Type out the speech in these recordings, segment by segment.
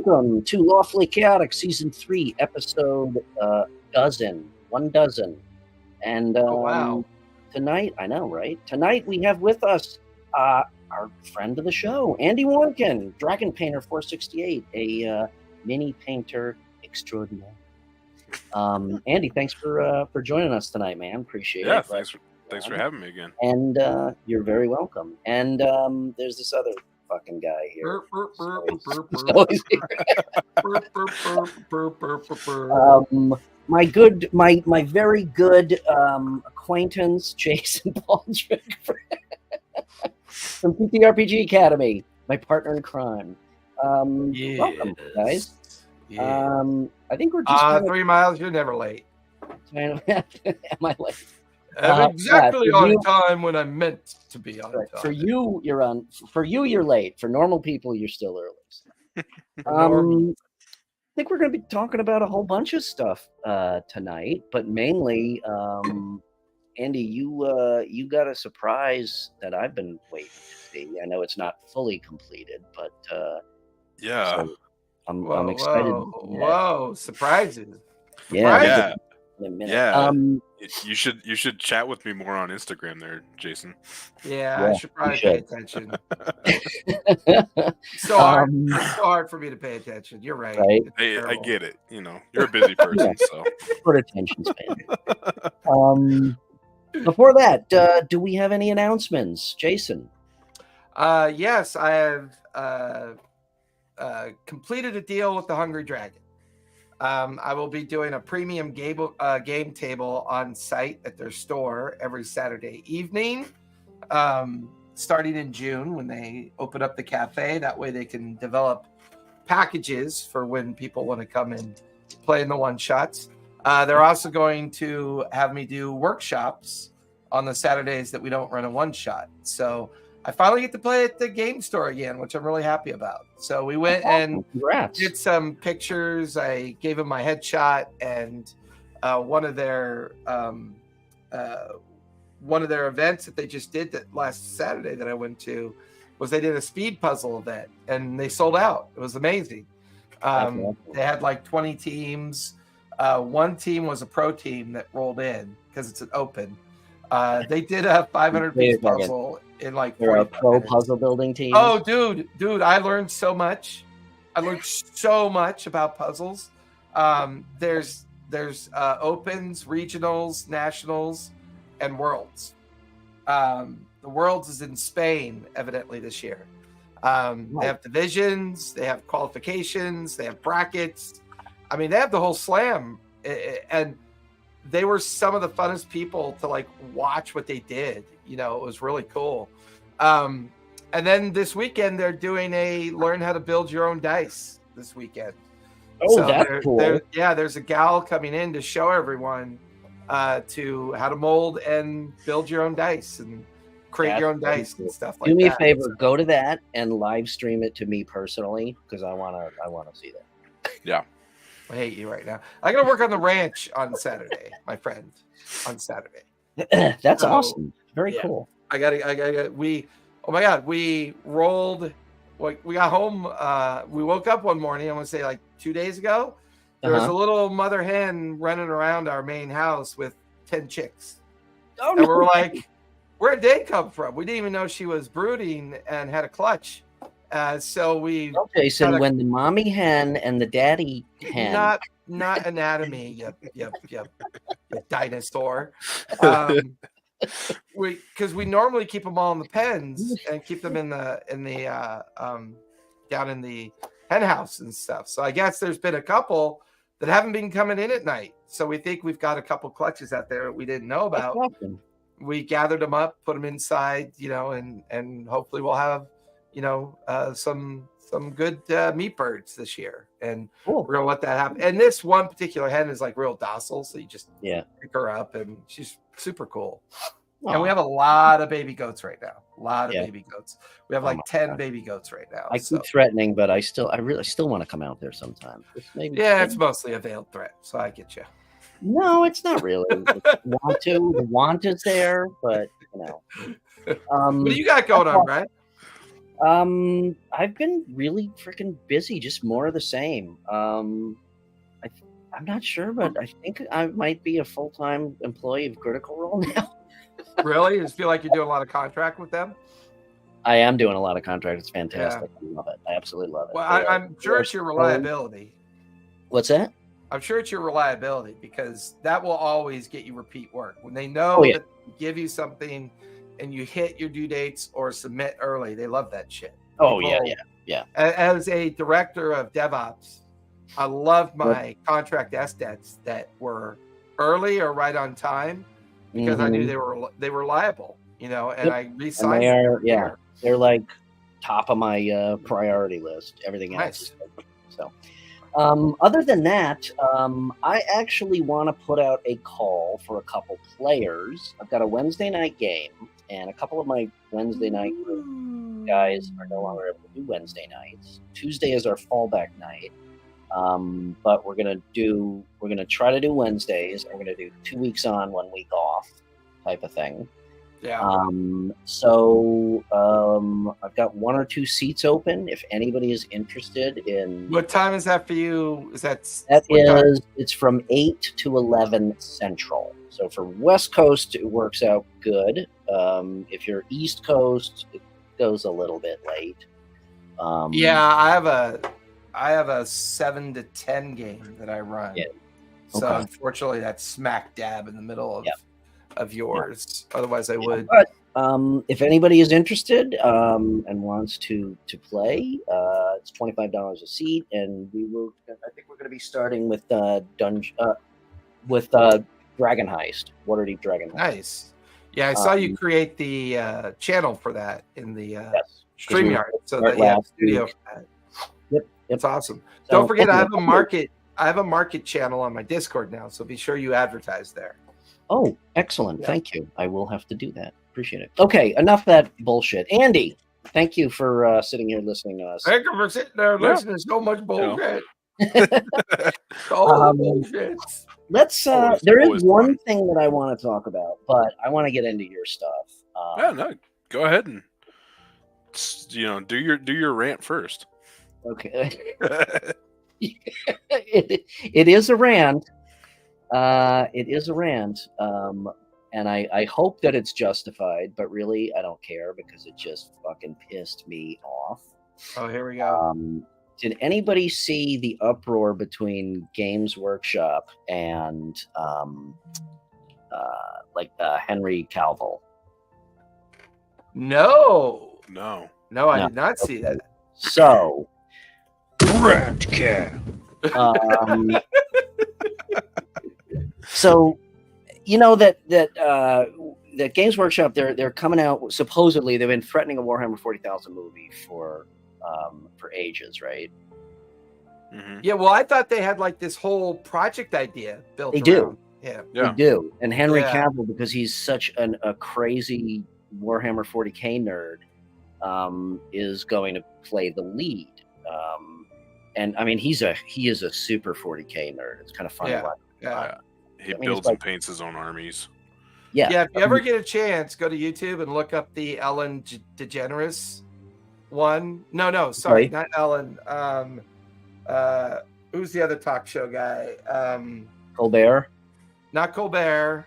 welcome to Lawfully Chaotic Season 3, Episode 12. And wow. Tonight, I know, right? Tonight we have with us our friend of the show, Andy Warnkin, Dragonpainter468, a mini painter extraordinaire. Andy, thanks for joining us tonight, man. Appreciate it. Yeah, thanks for having me again. And you're very welcome. And there's this other fucking guy here. My very good acquaintance, Jason Baldrick from PTRPG Academy, my partner in crime. Welcome, guys. Yeah. I think we're just 3 miles. You're never late. Am I late? I'm exactly on time when I'm meant to be on time. For you, you're on. For you, you're late. For normal people, you're still early. I think we're going to be talking about a whole bunch of stuff tonight, but mainly, Andy, you got a surprise that I've been waiting to see. I know it's not fully completed, but yeah, so I'm excited. Whoa, surprises! Yeah. In a minute. Yeah. You should chat with me more on Instagram there, Jason. Yeah. I should probably pay attention. so hard for me to pay attention. You're right. Hey, I get it. You know, you're a busy person, so short attention span. Before that, do we have any announcements, Jason? Yes, I have completed a deal with the Hungry Dragon. I will be doing a premium game table on site at their store every Saturday evening, starting in June when they open up the cafe. That way they can develop packages for when people want to come and play in the one-shots. They're also going to have me do workshops on the Saturdays that we don't run a one-shot. So I finally get to play at the game store again, which I'm really happy about. So we went and did some pictures. I gave them my headshot, and one of their events that they just did that last Saturday that I went to was they did a speed puzzle event, and they sold out. It was amazing. They had like 20 teams. One team was a pro team that rolled in because it's an open. They did a 500-piece puzzle in like 40 minutes. Pro puzzle building team. Oh, dude, I learned so much. I learned so much about puzzles. There's opens, regionals, nationals, and worlds. The worlds is in Spain, evidently this year. They have divisions, they have qualifications, they have brackets. I mean, they have the whole slam, and they were some of the funnest people to like watch what they did. You know, it was really cool. And then this weekend they're doing a learn how to build your own dice this weekend. Oh, so that's cool. There's a gal coming in to show everyone to how to mold and build your own dice and create your own dice and stuff like that. Do me a favor, go to that and live stream it to me personally because I wanna see that. Yeah. I hate you right now. I got to work on the ranch on Saturday, my friend. On Saturday. That's awesome. Very cool. Oh my God, we rolled. We got home. We woke up one morning. I want to say like 2 days ago. There was a little mother hen running around our main house with 10 chicks. Oh, and we're like, where'd they come from? We didn't even know she was brooding and had a clutch. So we. Okay, so when the mommy hen and the daddy hen. Not anatomy, you dinosaur. Because we normally keep them all in the pens and keep them in the down in the hen house and stuff. So I guess there's been a couple that haven't been coming in at night. So we think we've got a couple clutches out there that we didn't know about. Awesome. We gathered them up, put them inside, and hopefully we'll have, some good meat birds this year. And we're going to let that happen. And this one particular hen is like real docile. So you just pick her up and she's super cool. Aww. And we have a lot of baby goats right now. Baby goats. We have like 10 baby goats right now. I keep threatening, but I really still want to come out there sometime. It's mostly a veiled threat. So I get you. No, it's not really. The want is there, but what do you got going on, right? I've been really freaking busy, just more of the same. I'm not sure, but I think I might be a full-time employee of Critical Role now. Really? You just feel like you're doing a lot of contract with them? I am doing a lot of contracts. It's fantastic. I love it. I absolutely love it. Well, I'm sure it's your reliability. What's that? I'm sure it's your reliability, because that will always get you repeat work. When they know that they give you something and you hit your due dates or submit early, they love that shit. Oh, yeah. As a director of DevOps, I loved my contract SDETs that were early or right on time, because I knew they were liable, and I re-signed them. They're like top of my priority list. Everything else. So, other than that, I actually want to put out a call for a couple players. I've got a Wednesday night game, and a couple of my Wednesday night guys are no longer able to do Wednesday nights. Tuesday is our fallback night. But we're gonna try to do Wednesdays. We're gonna do 2 weeks on, 1 week off type of thing. Yeah. I've got 1 or 2 seats open. If anybody is interested in, what time is that for you? It's from 8 to 11 Central. So for West Coast, it works out good. If you're East Coast, it goes a little bit late. I have a 7 to 10 game that I run. Yeah. So unfortunately, that's smack dab in the middle of yours. Yeah. Otherwise, I would. But if anybody is interested and wants to play, it's $25 a seat, and I think we're going to be starting with Dragon Heist, Waterdeep Dragon Heist. Nice. Yeah, I saw you create the channel for that in the StreamYard, so that you have a studio for that. Yep. It's awesome. So, don't forget, I have a market channel on my Discord now, so be sure you advertise there. Oh, excellent. Yeah. Thank you. I will have to do that. Appreciate it. Okay, enough of that bullshit. Andy, thank you for sitting here listening to us. Thank you for sitting there listening to so much bullshit. Bullshit. Let's there is one thing that I want to talk about, but I want to get into your stuff. Go ahead and do your rant first. Okay. It is a rant. It is a rant. And I hope that it's justified, but really I don't care, because it just fucking pissed me off. Oh, here we go. Did anybody see the uproar between Games Workshop and Henry Cavill? No, I did not see that. So, Rat cat. So, that Games Workshop, they're coming out. Supposedly, they've been threatening a Warhammer 40,000 movie for ages, right? Mm-hmm. Yeah. Well, I thought they had like this whole project idea built. They do. Yeah, they do. And Henry Cavill, because he's such a crazy Warhammer 40K nerd, is going to play the lead. And I mean, he is a super 40K nerd. It's kind of funny. Yeah. He builds and paints his own armies. Yeah. Yeah. If you ever get a chance, go to YouTube and look up the Ellen DeGeneres one. No, sorry, not Ellen. Who's the other talk show guy? Colbert. Not Colbert.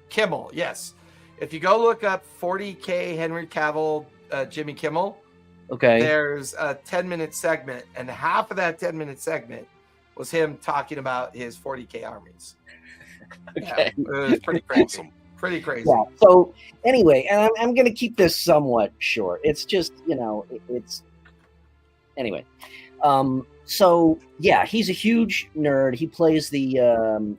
Kimmel. Yes. If you go look up 40K Henry Cavill, Jimmy Kimmel. Okay. There's a 10-minute segment, and half of that 10-minit segment was him talking about his 40K armies. Okay. Yeah, it was pretty crazy. Awesome. Pretty crazy. Yeah. So anyway, and I'm going to keep this somewhat short. It's just, it's anyway. So yeah, he's a huge nerd. He plays the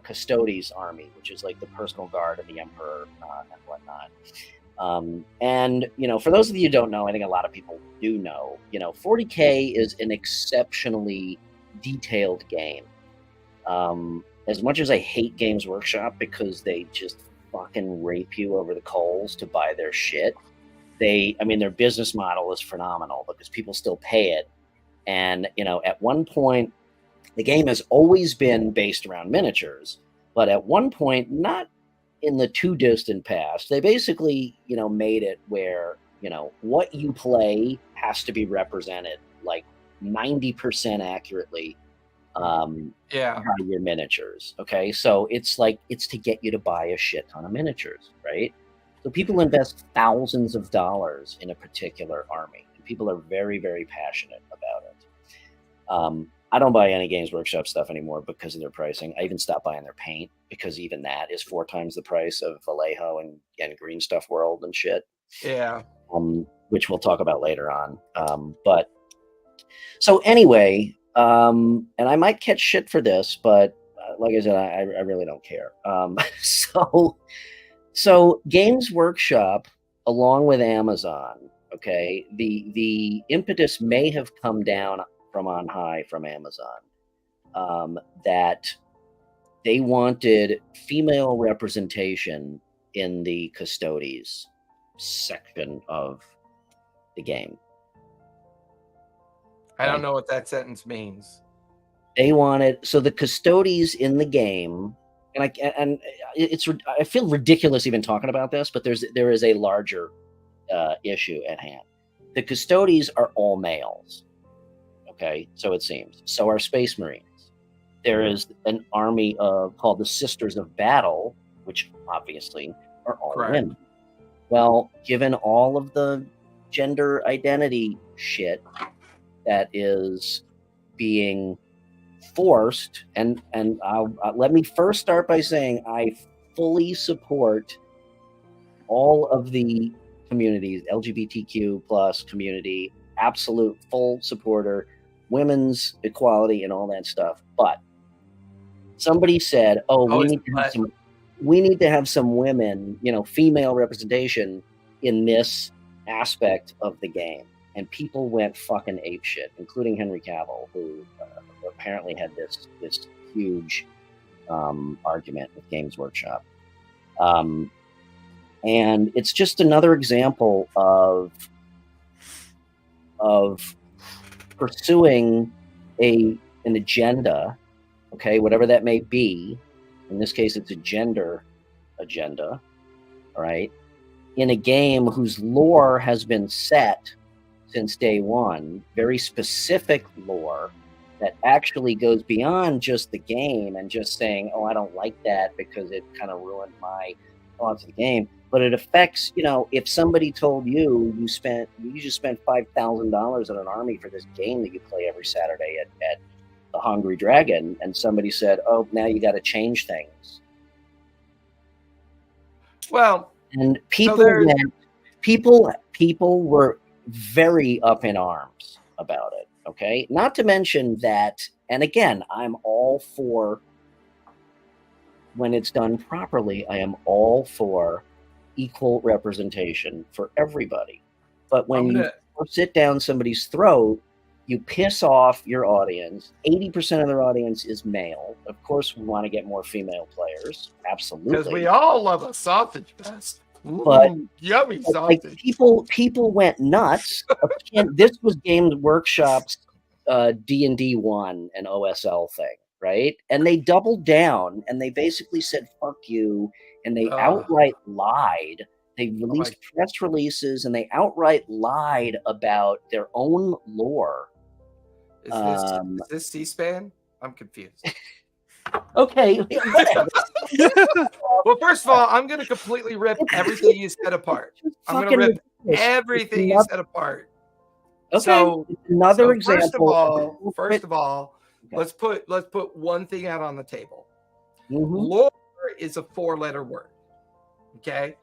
Custodes army, which is like the personal guard of the Emperor and whatnot. And for those of you who don't know, I think a lot of people do know, 40K is an exceptionally detailed game. As much as I hate Games Workshop because they just fucking rape you over the coals to buy their shit, their business model is phenomenal because people still pay it. And, at one point, the game has always been based around miniatures, but at one point, not in the too distant past, they basically, made it where, what you play has to be represented like 90% accurately by your miniatures. Okay, so it's to get you to buy a shit ton of miniatures, right? So people invest thousands of dollars in a particular army, and people are very, very passionate about it. I don't buy any Games Workshop stuff anymore because of their pricing. I even stopped buying their paint because even that is 4 times the price of Vallejo and Green Stuff World and shit. Yeah. Which we'll talk about later on. But so anyway, and I might catch shit for this, but like I said, I really don't care. So Games Workshop, along with Amazon, okay, the impetus may have come down from on high from Amazon, that they wanted female representation in the Custodes section of the game. I don't know what that sentence means. They wanted, so the Custodes in the game, and I feel ridiculous even talking about this, but there is a larger issue at hand. The Custodes are all males. Okay, so it seems. So are Space Marines. There is an army called the Sisters of Battle, which obviously are all women. Well, given all of the gender identity shit that is being forced, and let me first start by saying I fully support all of the communities, LGBTQ plus community, absolute full supporter, women's equality and all that stuff. But somebody said, we need to have some women, female representation in this aspect of the game. And people went fucking apeshit, including Henry Cavill, who apparently had this huge argument with Games Workshop. And it's just another example of pursuing an agenda, okay, whatever that may be. In this case, it's a gender agenda, all right, in a game whose lore has been set since day one, very specific lore that actually goes beyond just the game and just saying, oh, I don't like that because it kind of ruined my thoughts of the game. But it affects, if somebody told you just spent $5,000 on an army for this game that you play every Saturday at the Hungry Dragon, and somebody said, oh, now you got to change things. Well, and people were very up in arms about it. Okay, not to mention that, and again, I'm all for, when it's done properly, I am all for equal representation for everybody. But when you sit down somebody's throat, you piss off your audience. 80% of their audience is male. Of course, we want to get more female players. Absolutely. Because we all love a sausage fest. But yummy sausage. Like people went nuts. This was Games Workshop's D&D 1 and OSL thing, right? And they doubled down and they basically said, fuck you. And they outright lied. They released press releases and they outright lied about their own lore. Is this C-SPAN? I'm confused. Okay. Well, first of all, I'm going to completely rip everything you said apart. I'm going to rip everything you said apart. Okay. So another example. First of all, okay. let's put one thing out on the table. Mm-hmm. Lore is a 4-letter word. Okay?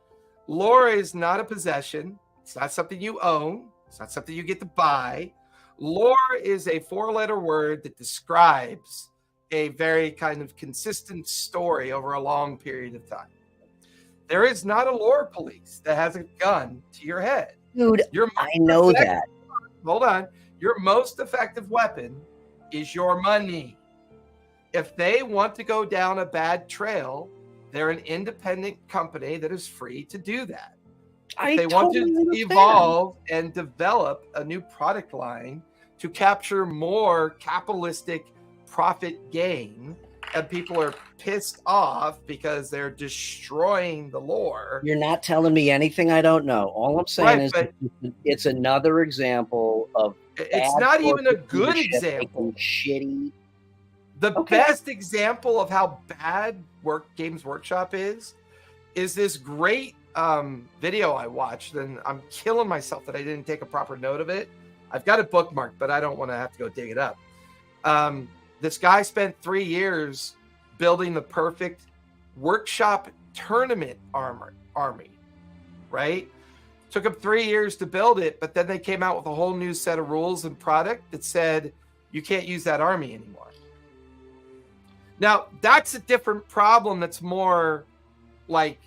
Lore is not a possession. It's not something you own. It's not something you get to buy. Lore is a 4-letter word that describes a very kind of consistent story over a long period of time. There is not a lore police that has a gun to your head. Dude, I know that. Hold on. Your most effective weapon is your money. If they want to go down a bad trail, they're an independent company that is free to do that. If they want to evolve and develop a new product line to capture more capitalistic profit gain, and people are pissed off because they're destroying the lore. You're not telling me anything I don't know. All I'm saying is But it's another example of it's bad not even a corporate good leadership example. making shitty. The best example of how bad Games Workshop is this great video I watched, and I'm killing myself that I didn't take a proper note of it. I've got it bookmarked, but I don't want to have to go dig it up. This guy spent 3 years building the perfect workshop tournament army, right? Took him 3 years to build it, but then they came out with a whole new set of rules and product that said you can't use that army anymore. Now, that's a different problem that's more like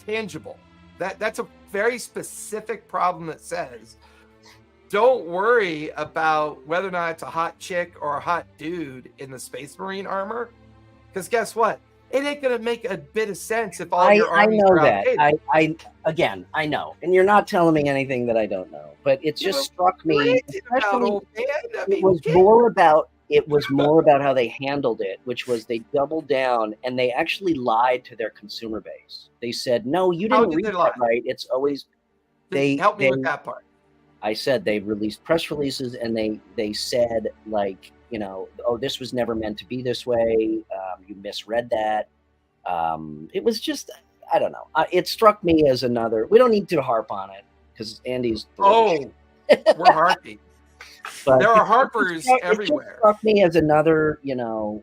tangible. That's a very specific problem that says, don't worry about whether or not it's a hot chick or a hot dude in the Space Marine armor, because guess what? It ain't gonna make a bit of sense if all your armies are outdated. I know, and you're not telling me anything that I don't know. But it just struck me. It was more about how they handled it, which was they doubled down and they actually lied to their consumer base. They said, "No, you didn't read that right. It's always." Help me with that part. I said they released press releases and they said, like, you know, oh, this was never meant to be this way. You misread that. It was just, I don't know. It struck me as another. We don't need to harp on it because Andy's. We're harping. But there are harpers everywhere. It struck me as another, you know,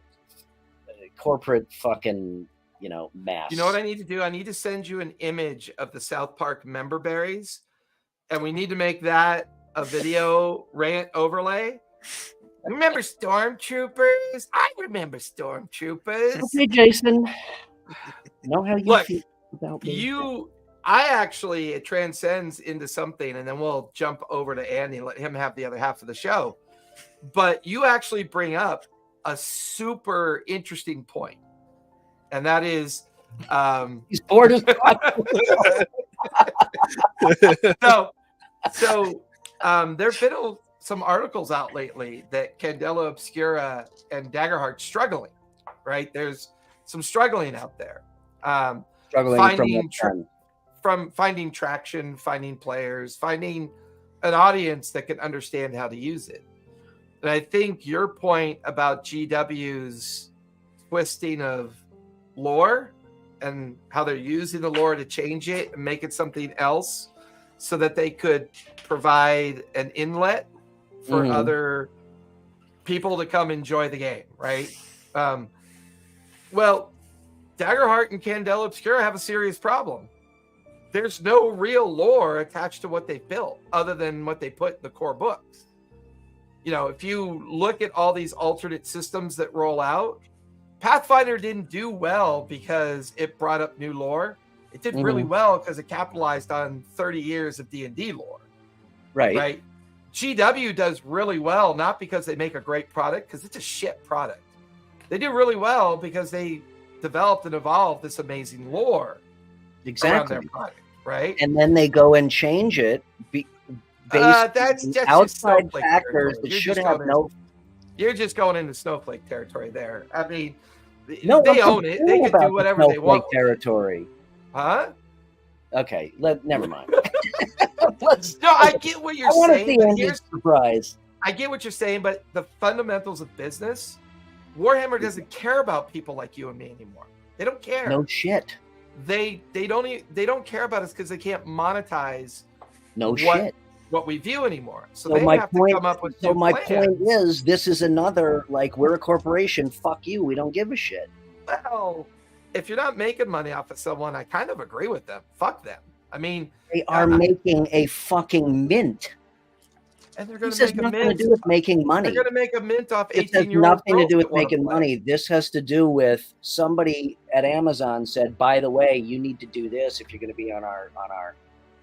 corporate fucking, you know, mess. You know what I need to do? I need to send you an image of the South Park member berries, and we need to make that a video rant overlay. Remember Stormtroopers? I remember Stormtroopers. Okay, Jason. Know how you feel about me. It transcends into something, and then we'll jump over to Andy and let him have the other half of the show. But you actually bring up a super interesting point, and that is he's bored as fuck. So there've been some articles out lately that Candela Obscura and Daggerheart's struggling, right? There's some struggling out there. Struggling from finding traction, finding players, finding an audience that can understand how to use it. And I think your point about GW's twisting of lore and how they're using the lore to change it and make it something else so that they could provide an inlet for other people to come enjoy the game, right? Well, Daggerheart and Candela Obscura have a serious problem. There's no real lore attached to what they've built other than what they put in the core books. You know, if you look at all these alternate systems that roll out, Pathfinder didn't do well because it brought up new lore. It did really well because it capitalized on 30 years of D&D lore. Right. GW does really well, not because they make a great product, because it's a shit product. They do really well because they developed and evolved this amazing lore around their product, right? And then they go and change it based that's on outside factors that should have no. You're just going into snowflake territory there. I mean, no, they own it. They can do whatever they want. Territory. Huh? Okay, never mind. I get what you're saying. I want to see Andy's surprise. I get what you're saying, but the fundamentals of business, Warhammer doesn't care about people like you and me anymore. They don't care. No shit. They don't care about us because they can't monetize. What we view anymore. So they have to come up with. So my point is, this is another, like, we're a corporation. Fuck you. We don't give a shit. Well, if you're not making money off of someone, I kind of agree with them. Fuck them. I mean, they are making a fucking mint. And they're going to make a mint. This has nothing to do with making money. They're going to make a mint off 18-year-old. This has nothing to do with making money. This has to do with somebody at Amazon said, by the way, you need to do this if you're going to be on our.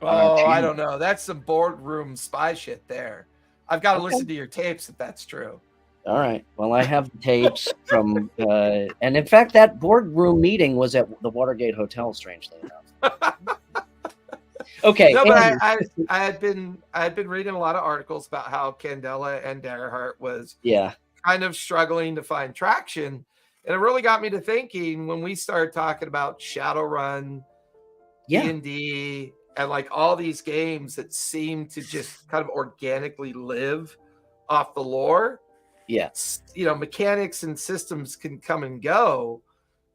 I don't know. That's some boardroom spy shit there. I've got to listen to your tapes if that's true. All right. Well, I have the tapes from, and in fact, that boardroom meeting was at the Watergate Hotel. Strangely enough. Okay. No, but I had been reading a lot of articles about how Candela and Daggerheart was kind of struggling to find traction, And it really got me to thinking when we started talking about Shadowrun, Yeah. D&D, and like all these games that seem to just kind of organically live off the lore. Yeah. You know, mechanics and systems can come and go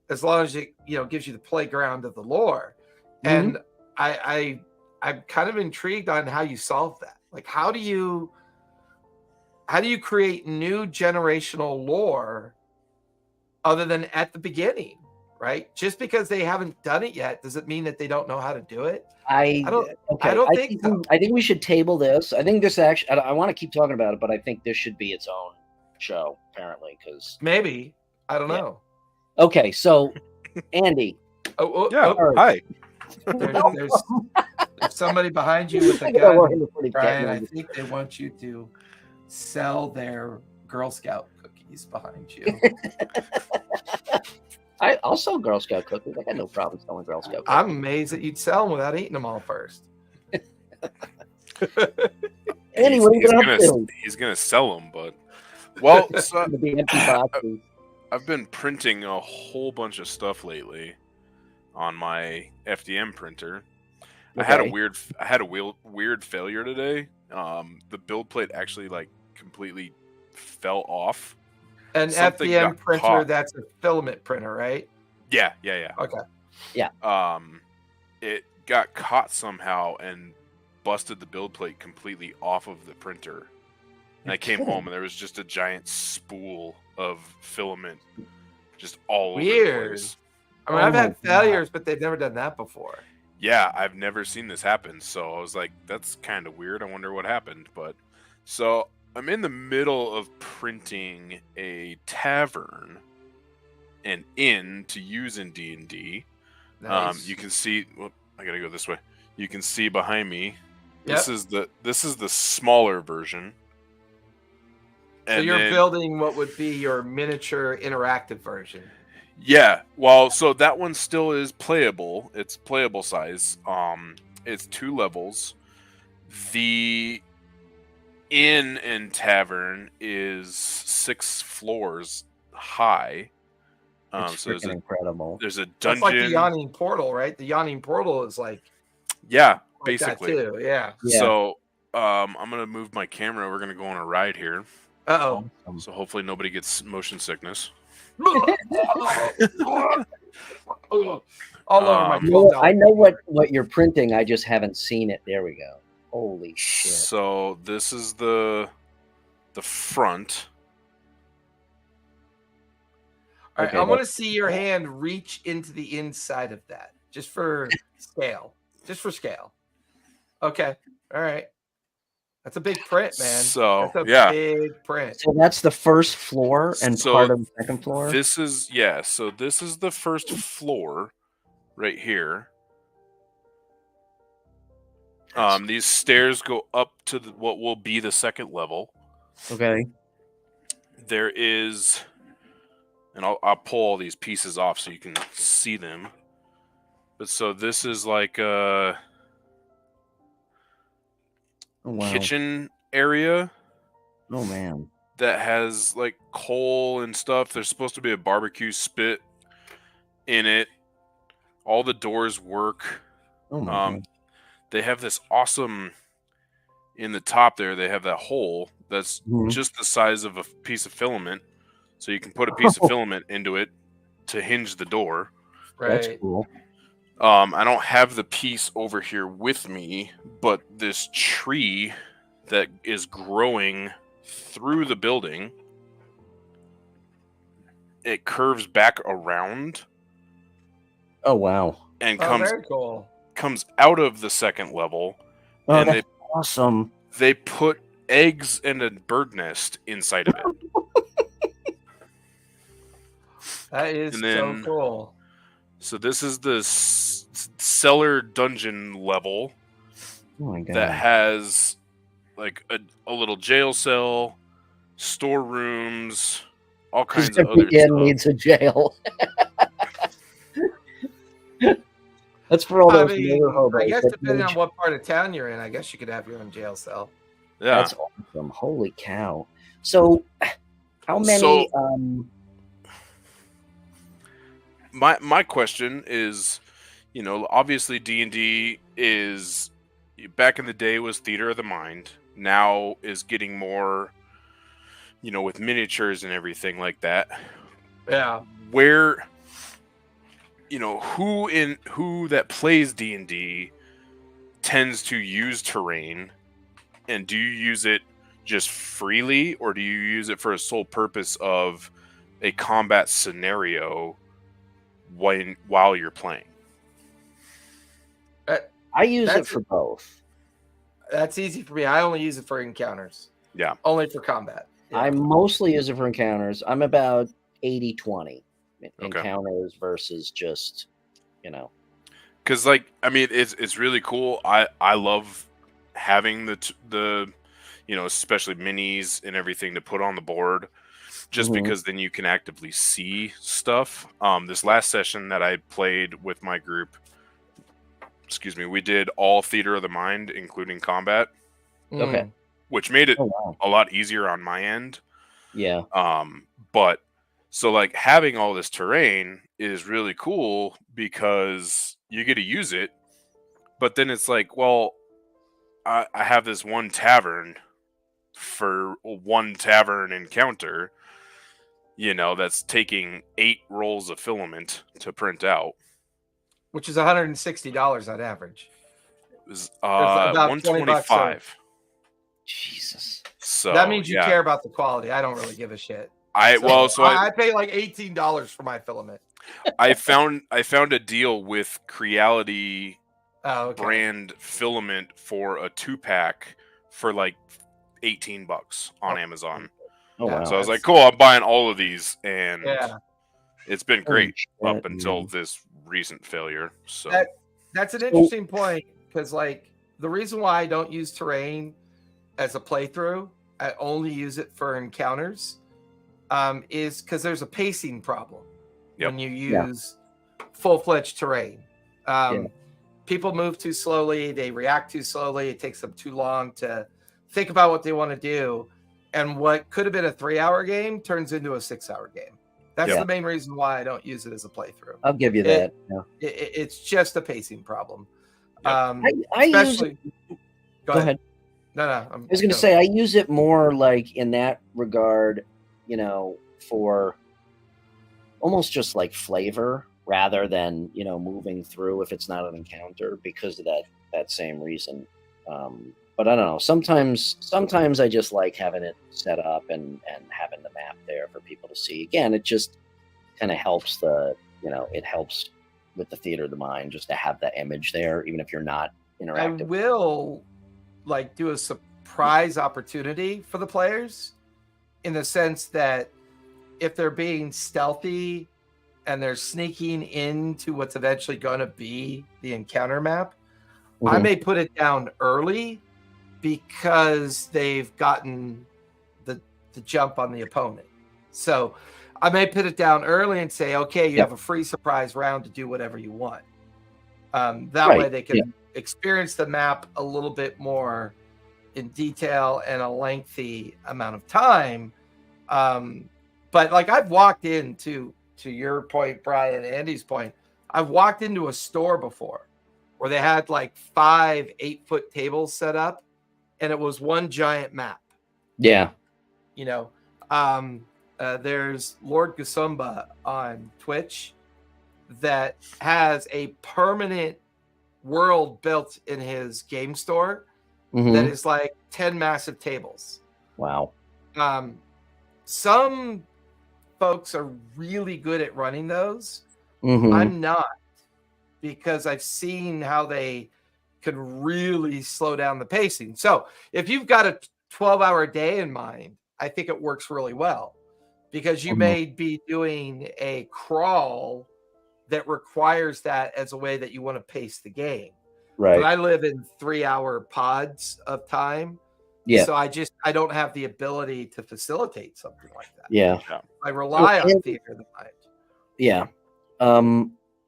as long as it, you know, gives you the playground of the lore. Mhm. And I'm kind of intrigued on how you solve that. Like, how do you create new generational lore other than at the beginning, right? Just because they haven't done it yet, does it mean that they don't know how to do it? I don't think so. I think we should table this. I think this actually. I want to keep talking about it, but I think this should be its own show, apparently, because Maybe. I don't know. Okay, so Andy, Yeah. Hi. There's somebody behind you with a I think we're gun, in a pretty Brian. cat I movie. think they want you to sell their Girl Scout cookies behind you. I'll sell Girl Scout cookies. I got no problem selling Girl Scout cookies. I'm amazed that you'd sell them without eating them all first. Andy, what are you gonna do? He's gonna sell them, but well, so The empty boxes. I've been printing a whole bunch of stuff lately on my FDM printer. I had a weird failure today. The build plate actually like completely fell off. An Something FDM got printer, caught. that's a filament printer, right? Yeah. Okay. It got caught somehow and busted the build plate completely off of the printer. And I came home and there was just a giant spool of filament just all over the Weird. place. I mean, Oh I've my had failures, but they've never done that before. Yeah, I've never seen this happen. So I was like, that's kind of weird. I wonder what happened. But so I'm in the middle of printing a tavern and inn to use in D&D. Nice. You can see. Well, I gotta go this way. You can see behind me. Yep. This is the smaller version. So you're building what would be your miniature interactive version. Yeah. Well, so that one still is playable. It's playable size. It's 2 levels. The inn and tavern is 6 floors high. It's So freaking incredible. there's a That's dungeon. like the Yawning Portal, right? The Yawning Portal is like Yeah, that basically. too. Yeah. So I'm gonna move my camera. We're gonna go on a ride here. Uh-oh. So hopefully nobody gets motion sickness. All over my No, phone. I know what you're printing. I just haven't seen it. There we go. Holy shit! So this is the front. All right, Okay, I want to see your hand reach into the inside of that, just for scale. Just for scale. Okay. All right. That's a big print, man. So, That's a yeah. big print. So that's the first floor and So part of the second floor. This is So this is the first floor, right here. These stairs go up to what will be the second level. Okay. There is, and I'll pull all these pieces off so you can see them. But so this is like a kitchen area. Oh man. That has like coal and stuff. There's supposed to be a barbecue spit in it. All the doors work. Oh my God. They have this awesome in the top there. They have that hole that's Mhm. just the size of a piece of filament, so you can put a piece of filament into it to hinge the door. Right. That's cool. I don't have the piece over here with me, but this tree that is growing through the building, it curves back around Oh wow. and Oh, very cool. comes out of the second level, Oh, and that's awesome. they put eggs and a bird nest inside of it. That is And so then- cool. So this is the cellar dungeon level Oh my God. that has like a little jail cell, storerooms, all kinds of other Again stuff. needs a jail. That's for all I those mean, murder hobos. I guess that depending need- on what part of town you're in, I guess you could have your own jail cell. Yeah. That's awesome. Holy cow. So how many So- my question is, obviously D&D is back in the day was theater of the mind. Now is getting more, with miniatures and everything like that. Yeah. Where, who that plays D&D tends to use terrain, and do you use it just freely, or do you use it for a sole purpose of a combat scenario while you're playing? I use it for both. That's easy for me. I only use it for encounters. Yeah. Only for combat. Yeah. I mostly use it for encounters. I'm about 80-20 encounters versus just, Because it's really cool. I love having the especially minis and everything to put on the board, just because then you can actively see stuff. This last session that I played with my group, we did all theater of the mind, including combat. Okay. Which made it a lot easier on my end. Yeah. But so like having all this terrain is really cool because you get to use it, but then it's like, well, I have this one tavern for one tavern encounter, that's taking 8 rolls of filament to print out, which is $160 on average. It was about 125. Jesus. So that means you care about the quality. I don't really give a shit. I pay like $18 for my filament. I found a deal with Creality brand filament for a 2-pack for like $18 on Amazon. Oh wow! So I was like, cool, I'm buying all of these, and it's been great up until this recent failure. So that's an interesting point, because like the reason why I don't use terrain as a playthrough, I only use it for encounters, is because there's a pacing problem when you use full-fledged terrain. People move too slowly, they react too slowly, it takes them too long to think about what they want to do, and what could have been a 3-hour game turns into a 6-hour game. That's the main reason why I don't use it as a playthrough. I'll give you that. It's just a pacing problem. I Especially. Go ahead. No. I was going to say I use it more like in that regard, for almost just like flavor rather than moving through if it's not an encounter, because of that same reason. But I don't know. Sometimes I just like having it set up and having the map there for people to see. Again, it just kind of helps it helps with the theater of the mind just to have that image there, even if you're not interactive. I will do a surprise opportunity for the players, in the sense that if they're being stealthy and they're sneaking into what's eventually going to be the encounter map, I may put it down early because they've gotten the jump on the opponent. So I may put it down early and say, okay, you have a free surprise round to do whatever you want. That way they can experience the map a little bit more in detail and a lengthy amount of time. But like I've walked into, to your point, Brian, Andy's point, I've walked into a store before where they had like 5 8-foot tables set up, and it was one giant map. Yeah. There's Lord Gasumba on Twitch that has a permanent world built in his game store that is like 10 massive tables. Wow. Some folks are really good at running those. I'm not, because I've seen how they can really slow down the pacing. So if you've got a 12-hour day in mind, I think it works really well, because you may be doing a crawl that requires that as a way that you want to pace the game. Right. But I live in 3-hour pods of time. Yeah. So I don't have the ability to facilitate something like that. Yeah. I rely on theater of the mind. Yeah.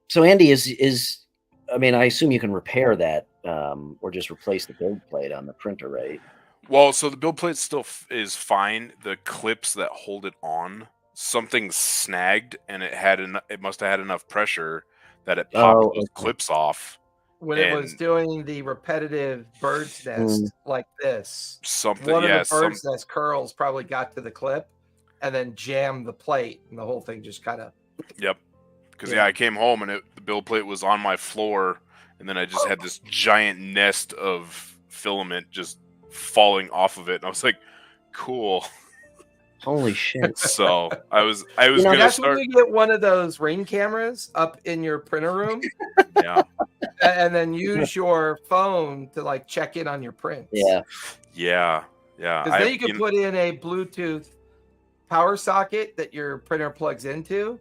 So Andy, is I mean, I assume you can repair that, or just replace the build plate on the printer, right? Well, so the build plate still is fine. The clips that hold it on something snagged, and it must have had enough pressure that it popped those clips off. When it was doing the repetitive bird's nest like this, one of the bird's nest curls probably got to the clip and then jammed the plate, and the whole thing just kind of. Yep. Because I came home and the build plate was on my floor, and then I just had this giant nest of filament just falling off of it, and I was like, "Cool." Holy shit! So I was gonna that's start. when you get one of those Ring cameras up in your printer room. Yeah. And then use your phone to like check in on your prints. Yeah. Because then you can put in a Bluetooth power socket that your printer plugs into,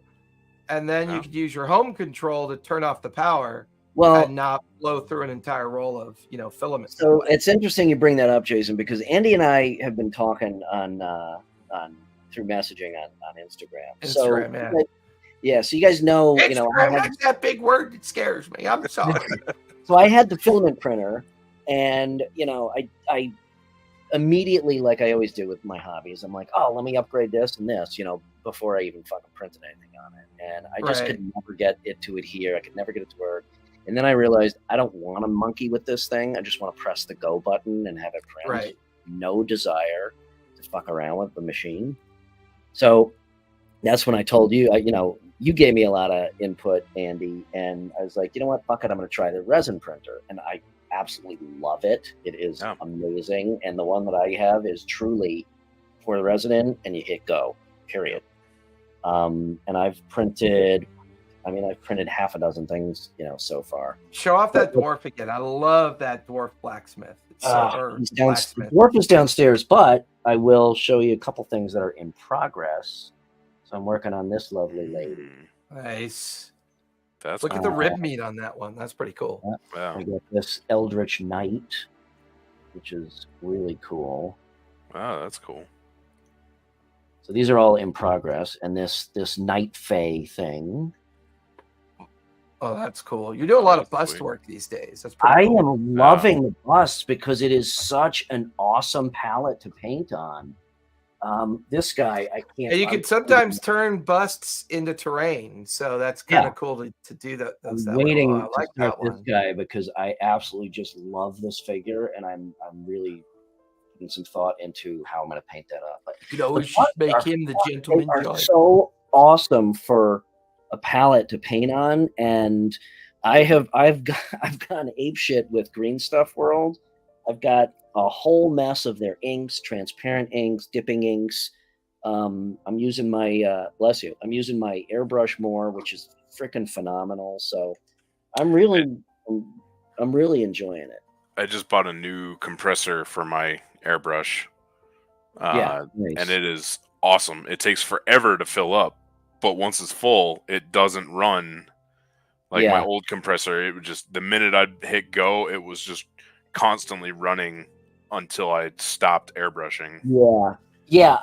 and then you could use your home control to turn off the power and not blow through an entire roll of filament. So it's interesting you bring that up, Jason, because Andy and I have been talking on through messaging on Instagram. So you guys know, that's that big word that scares me. I'm sorry. So I had the filament printer, and I immediately, like I always do with my hobbies, I'm like, oh, let me upgrade this and this, before I even fucking printed anything on it. And I just could never get it to adhere. I could never get it to work. And then I realized I don't want to monkey with this thing. I just want to press the go button and have it print. Right. No desire to fuck around with the machine. So that's when I told you, you gave me a lot of input, Andy, and I was like, you know what, fuck it, I'm going to try the resin printer. And I absolutely love it. It is amazing. And the one that I have is truly pour the resin in and you hit go, period. And I've printed half a dozen things, so far. Show off that dwarf again. I love that dwarf blacksmith. Dwarf is downstairs, but I will show you a couple things that are in progress. So I'm working on this lovely lady. Nice. Look at the rib meat on that one. That's pretty cool. Wow. I got this Eldritch Knight, which is really cool. Wow, that's cool. So these are all in progress, and this Night Fae thing. Oh, that's cool. You're doing a lot of bust work these days. That's pretty cool. I am loving the busts because it is such an awesome palette to paint on. This guy, I can't. You can sometimes turn busts into terrain, so that's kind of cool to do that. I'm waiting to start this guy because I absolutely just love this figure, and I'm really putting some thought into how I'm going to paint that up. But we should make him the gentleman. They are so awesome for a palette to paint on, and I've gone apeshit with Green Stuff World. I've got a whole mess of their inks, transparent inks, dipping inks. I'm using my I'm using my airbrush more, which is freaking phenomenal. So I'm really enjoying it. I just bought a new compressor for my airbrush. Nice. And it is awesome. It takes forever to fill up, but once it's full, it doesn't run like my old compressor. It would just, the minute I'd hit go, it was just constantly running until I stopped airbrushing.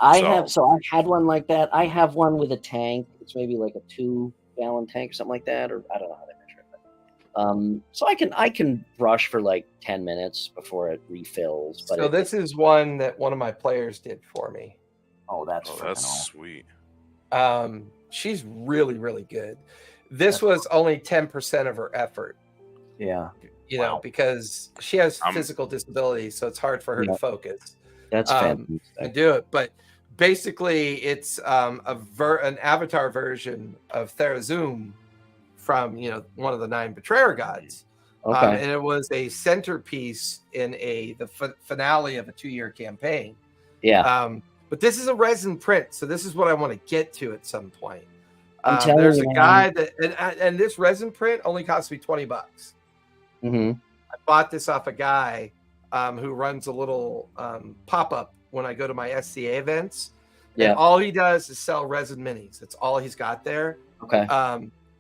I had one like that. I have one with a tank. It's maybe like a 2-gallon tank or something like that, or I don't know how they measure it. So I can brush for like 10 minutes before it refills. But so this is one that one of my players did for me. Oh, that's sweet. She's really, really good. This was only 10% of her effort. Yeah. Because she has physical disabilities, so it's hard for her to focus. That's fantastic. To do it. But basically, it's an avatar version of Therazum from one of the 9 Betrayer gods. Okay. And it was a centerpiece in the finale of a 2-year campaign. Yeah. But this is a resin print, so this is what I want to get to at some point. There's a guy that and this resin print only cost me $20. Mm-hmm. I bought this off a guy who runs a little pop-up when I go to my SCA events. Yeah. And all he does is sell resin minis. That's all he's got there. Okay.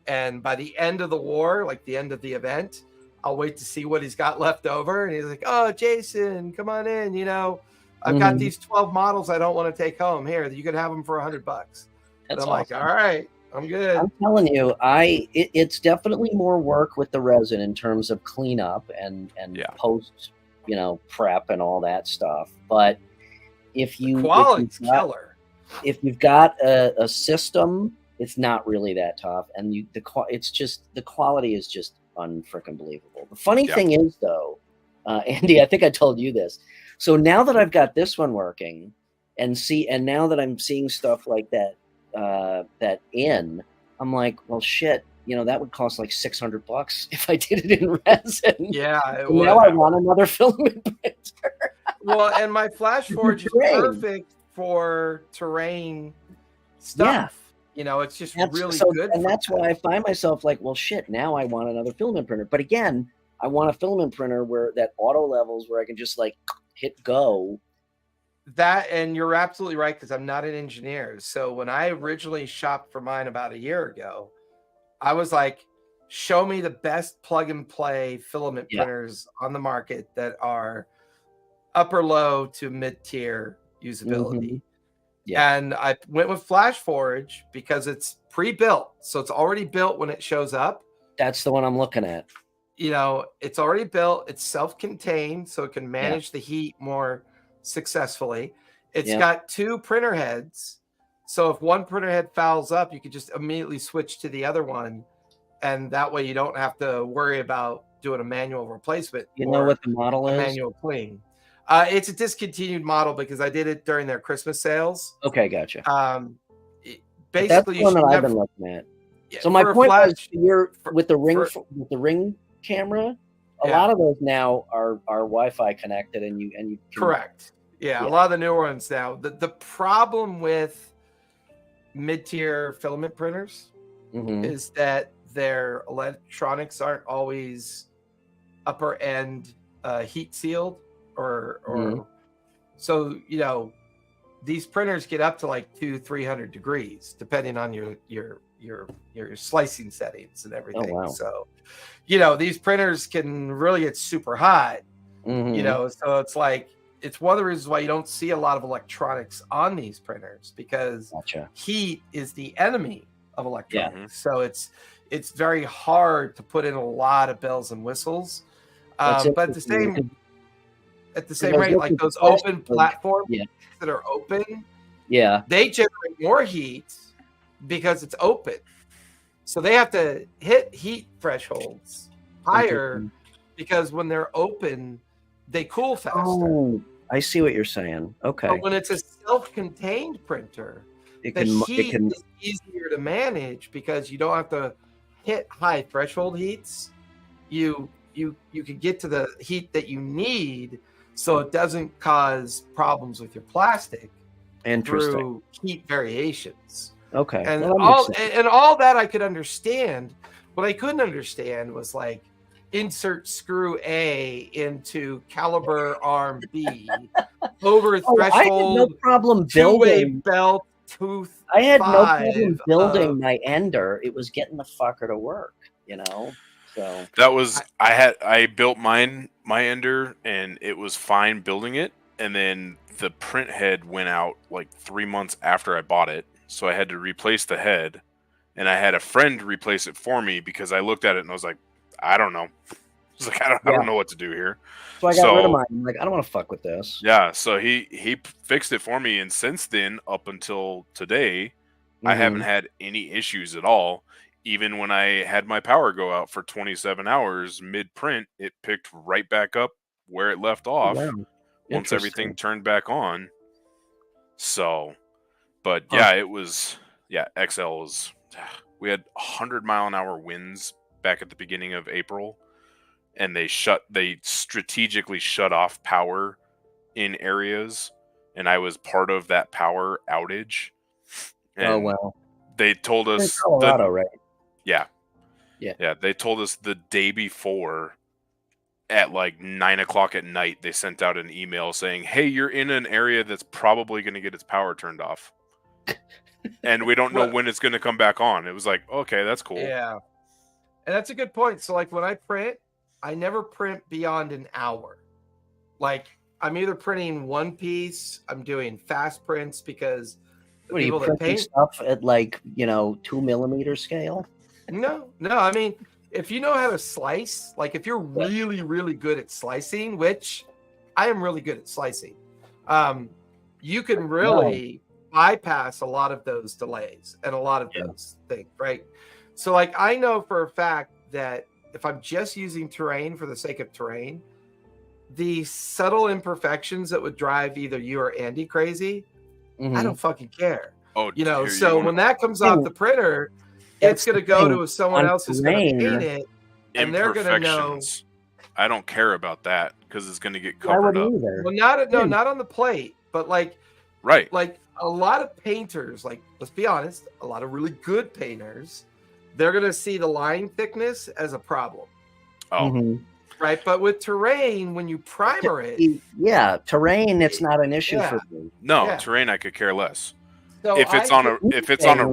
And by the end of the war, like the end of the event, I'll wait to see what he's got left over. And he's like, oh, Jason, come on in. I've got these 12 models I don't want to take home. Here, you can have them for $100. That's I'm awesome. like, all right, I'm good. I'm telling you, it's definitely more work with the resin in terms of cleanup and post, prep and all that stuff. But if you quality's killer. if you've got a system, it's not really that tough, and it's just the quality is just unfreaking believable. The funny thing is, though, Andy, I think I told you this. So now that I've got this one working, and now that I'm seeing stuff like that, I'm like, well, shit. That would cost like $600 if I did it in resin. Yeah, it would. Now I want another filament printer. Well, and my Flash Forge is perfect for terrain stuff. Yeah. It's just really good. And that's why I find myself like, well, shit, now I want another filament printer. But again, I want a filament printer where that auto levels where I can just like hit go. That, and you're absolutely right, because I'm not an engineer. So when I originally shopped for mine about a year ago, I was like, show me the best plug and play filament printers on the market that are upper low to mid tier usability. Mm-hmm. Yeah. And I went with Flash Forge because it's pre-built. So it's already built when it shows up. That's the one I'm looking at. It's already built. It's self-contained, so it can manage the heat more successfully. It's got 2 printer heads. So if one printer head fouls up, you could just immediately switch to the other one. And that way you don't have to worry about doing a manual replacement. You know what the model is? Manual clean. It's a discontinued model because I did it during their Christmas sales. Okay, gotcha. Basically, that's the one that I've been looking at. Yeah, so my point is, with the ring camera, a lot of those now are Wi-Fi connected, and you can, correct. Yeah, a lot of the newer ones now. The problem with mid-tier filament printers is that their electronics aren't always upper end heat sealed or so these printers get up to like 200-300 degrees depending on your slicing settings and everything. Oh, wow. So these printers can really get super hot. So it's like, it's one of the reasons why you don't see a lot of electronics on these printers, because heat is the enemy of electronics. So it's very hard to put in a lot of bells and whistles. But at the same rate, like those open platforms that are open, they generate more heat because it's open. So they have to hit heat thresholds higher because when they're open, they cool faster. Oh, I see what you're saying. Okay. But when it's a self-contained printer, the heat is easier to manage because you don't have to hit high threshold heats. You can get to the heat that you need, so it doesn't cause problems with your plastic through heat variations. Okay. And all that I could understand. What I couldn't understand was like, insert screw A into caliber arm B over threshold. I had no problem building belt tooth. I had no problem building my ender. It was getting the fucker to work, So that was I built my ender, and it was fine building it, and then the print head went out like 3 months after I bought it, so I had to replace the head, and I had a friend replace it for me because I looked at it and I was like, I don't know. I was like, I don't know what to do here. So I got rid of mine. I'm like, I don't want to fuck with this. Yeah, so he fixed it for me, and since then, up until today, I haven't had any issues at all. Even when I had my power go out for 27 hours mid-print, it picked right back up where it left off once everything turned back on. So, but yeah, it was, XL was, we had 100-mile-an-hour winds back at the beginning of April, and they strategically shut off power in areas, and I was part of that power outage. And they told us in Colorado, right? Yeah. They told us the day before at like 9 o'clock at night, they sent out an email saying, hey, you're in an area that's probably going to get its power turned off. And we don't know when it's going to come back on. It was like, okay, that's cool. Yeah. And that's a good point. So like when I print, I never print beyond an hour. Like I'm either printing one piece, I'm doing fast prints because what, people that paint stuff at like, 2 millimeter scale? No. I mean, if you know how to slice, like if you're really, really good at slicing, which I am really good at slicing, you can really bypass a lot of those delays and a lot of those things, right? So like I know for a fact that if I'm just using terrain for the sake of terrain, the subtle imperfections that would drive either you or Andy crazy, I don't fucking care. Oh, You know, here so go. when that comes off the printer, it's going to go to someone On else who's going to paint it, and they're going to know. Imperfections. I don't care about that because it's going to get Why covered would up. either? Well, not on the plate, but like a lot of painters, like let's be honest, a lot of really good painters, they're going to see the line thickness as a problem. Oh, right. But with terrain, when you primer it, terrain, it's not an issue for me. No, terrain I could care less. So if it's on a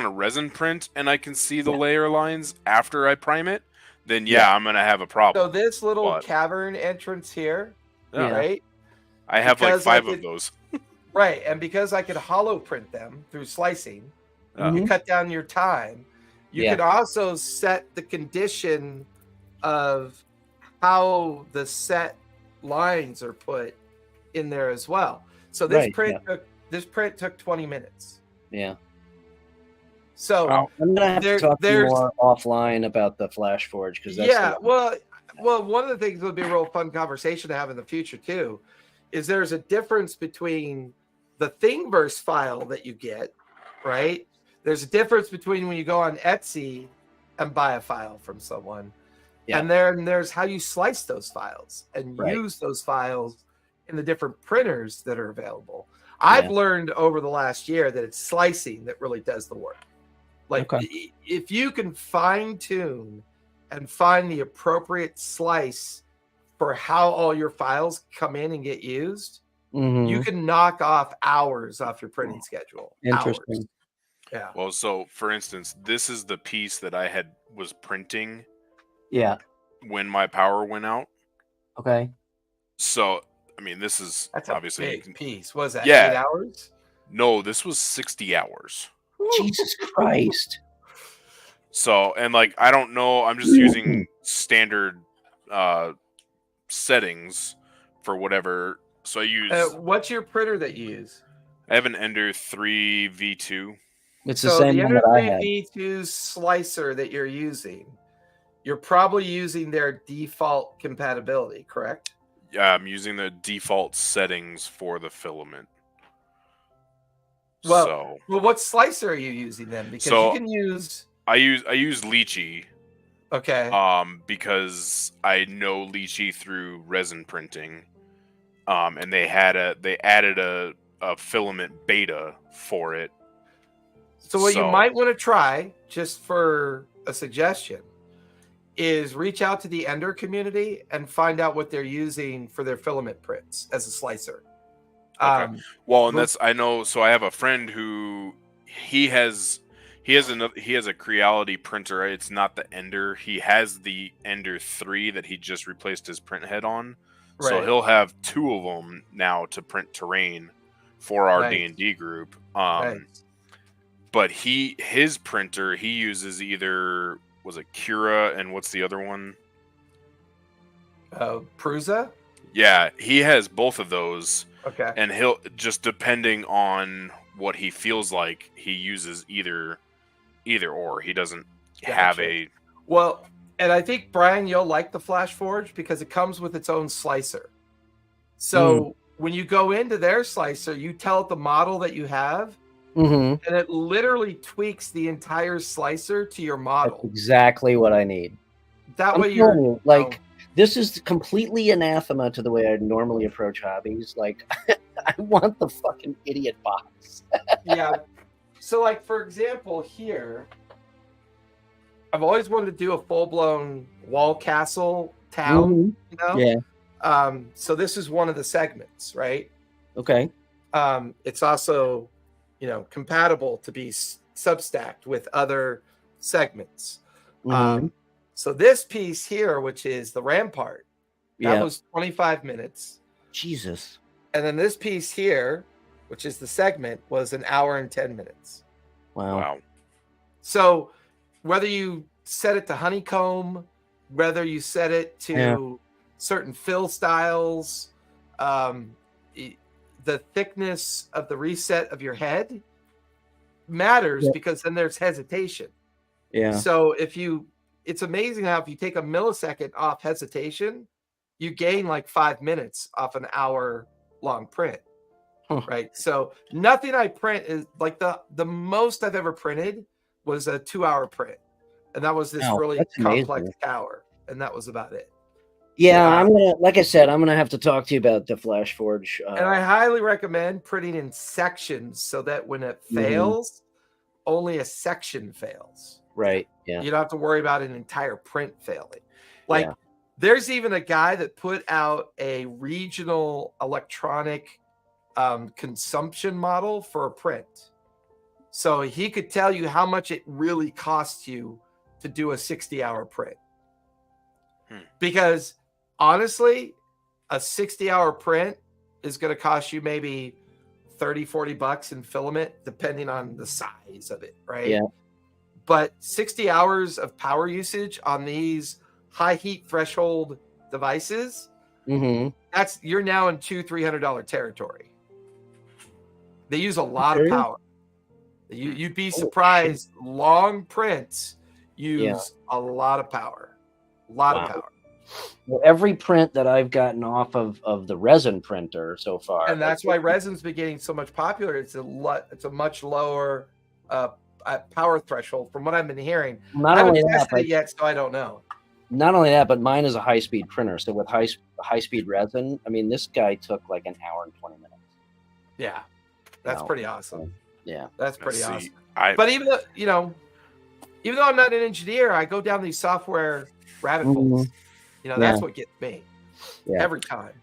resin print and I can see the layer lines after I prime it, then I'm gonna have a problem. So this little cavern entrance here, right? I have like 5 of those. Right, and because I could hollow print them through slicing, you cut down your time. You could also set the condition of how the set lines are put in there as well. So this print took 20 minutes. Yeah. So I'm gonna have to talk more offline about the Flash Forge because well, one of the things that would be a real fun conversation to have in the future too is there's a difference between the Thingiverse file that you get, right? There's a difference between when you go on Etsy and buy a file from someone, and then there's how you slice those files and use those files in the different printers that are available. I've learned over the last year that it's slicing that really does the work. Like if you can fine tune and find the appropriate slice for how all your files come in and get used, you can knock off hours off your printing schedule. Interesting. Hours. Yeah. Well, so for instance, this is the piece that I was printing. Yeah. When my power went out. Okay. So I mean, that's obviously a big piece. Was that 8 hours? No, this was 60 hours. Jesus Christ. So, and like, I don't know, I'm just using standard settings for whatever. So I use. What's your printer that you use? I have an Ender 3 V2. It's the same one that I have. The Ender 3 V2 slicer that you're using, you're probably using their default compatibility, correct? Yeah, I'm using the default settings for the filament. Well, what slicer are you using then? Because you can use. I use Lychee. Okay. Because I know Lychee through resin printing, and they added a filament beta for it. So what you might want to try, just for a suggestion, is reach out to the Ender community and find out what they're using for their filament prints as a slicer. Okay. Well, and I know. So I have a friend who he has a Creality printer. It's not the Ender. He has the Ender 3 that he just replaced his print head on. Right. So he'll have 2 of them now to print terrain for our D&D group. But his printer, he uses either, was it Cura, and what's the other one? Prusa? Yeah, he has both of those. Okay. And he'll, just depending on what he feels like, he uses either or. He doesn't have a... Well, and I think, Brian, you'll like the Flash Forge because it comes with its own slicer. So when you go into their slicer, you tell it the model that you have, and it literally tweaks the entire slicer to your model. That's exactly what I need. That way you're like, this is completely anathema to the way I normally approach hobbies. Like, I want the fucking idiot box. Yeah. So, like, for example, here, I've always wanted to do a full-blown wall castle town, you know? Yeah. So this is one of the segments, right? Okay. It's also, compatible to be substacked with other segments. So this piece here, which is the rampart, that was 25 minutes. Jesus. And then this piece here, which is the segment, was 1 hour and 10 minutes. Wow. So whether you set it to honeycomb, whether you set it to certain fill styles, the thickness of the reset of your head matters because then there's hesitation. Yeah. So it's amazing how if you take a millisecond off hesitation, you gain like 5 minutes off an hour long print. Right. So nothing I print is like the most I've ever printed was a 2-hour print. And that was this really complex tower. And that was about it. Yeah, like I said, I'm gonna have to talk to you about the FlashForge. And I highly recommend printing in sections so that when it fails, only a section fails. Right. Yeah. You don't have to worry about an entire print failing. Like there's even a guy that put out a regional electronic consumption model for a print. So he could tell you how much it really costs you to do a 60-hour print. Because honestly, a 60-hour print is going to cost you maybe $30-40 in filament, depending on the size of it, right? Yeah. But 60 hours of power usage on these high heat threshold devices, you're now in $200-300 territory. They use a lot of power. You'd be surprised. Long prints use a lot of power. A lot of power. Well, every print that I've gotten off of the resin printer so far, and that's why resin's been getting so much popular. It's a much lower power threshold, from what I've been hearing. I haven't tested it yet, so I don't know. Not only that, but mine is a high-speed printer. So with high-speed resin, I mean, this guy took like an hour and 20 minutes. Yeah, that's pretty awesome. Yeah, that's pretty awesome. But even though I'm not an engineer, I go down these software rabbit holes. That's what gets me every time.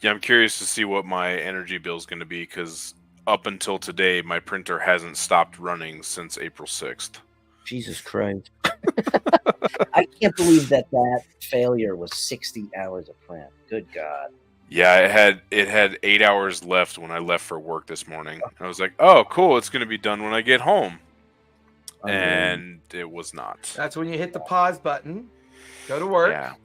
Yeah, I'm curious to see what my energy bill is going to be, because up until today, my printer hasn't stopped running since April 6th. Jesus Christ. I can't believe that failure was 60 hours of print. Good God. Yeah, it had 8 hours left when I left for work this morning. I was like, oh, cool, it's going to be done when I get home. And it was not. That's when you hit the pause button, go to work,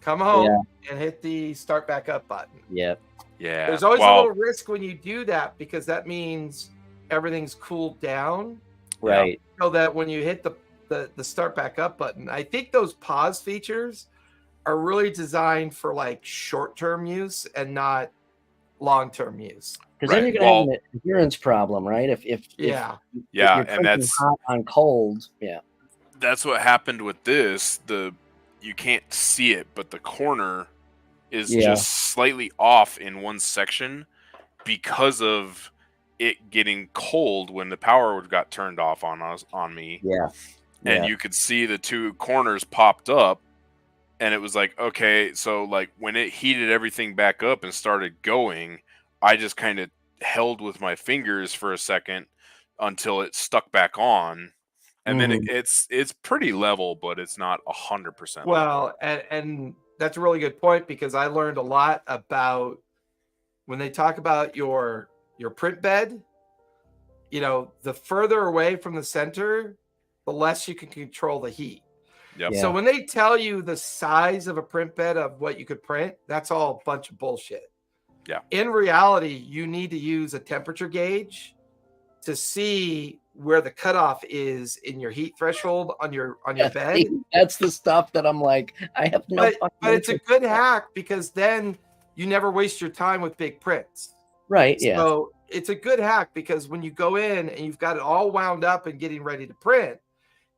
come home, and hit the start back up button. Yep. Yeah. There's always a little risk when you do that, because that means everything's cooled down. Right. So that when you hit the start back up button, I think those pause features are really designed for like short-term use and not long-term use. Because then you're going to have an adherence problem, right? If and that's hot on cold. Yeah. That's what happened with this. You can't see it, but the corner is just slightly off in one section because of it getting cold when the power got turned off on me. Yeah. And you could see the two corners popped up, and it was like, okay, so like when it heated everything back up and started going, I just kind of held with my fingers for a second until it stuck back on. And then it's pretty level, but it's not 100%. Well, and that's a really good point, because I learned a lot about when they talk about your print bed, the further away from the center, the less you can control the heat. Yep. So when they tell you the size of a print bed of what you could print, that's all a bunch of bullshit. Yeah. In reality, you need to use a temperature gauge to see where the cutoff is in your heat threshold on your bed. That's the stuff that I'm like, I have no. But it's a good hack, because then you never waste your time with big prints. Right. Yeah. So it's a good hack, because when you go in and you've got it all wound up and getting ready to print,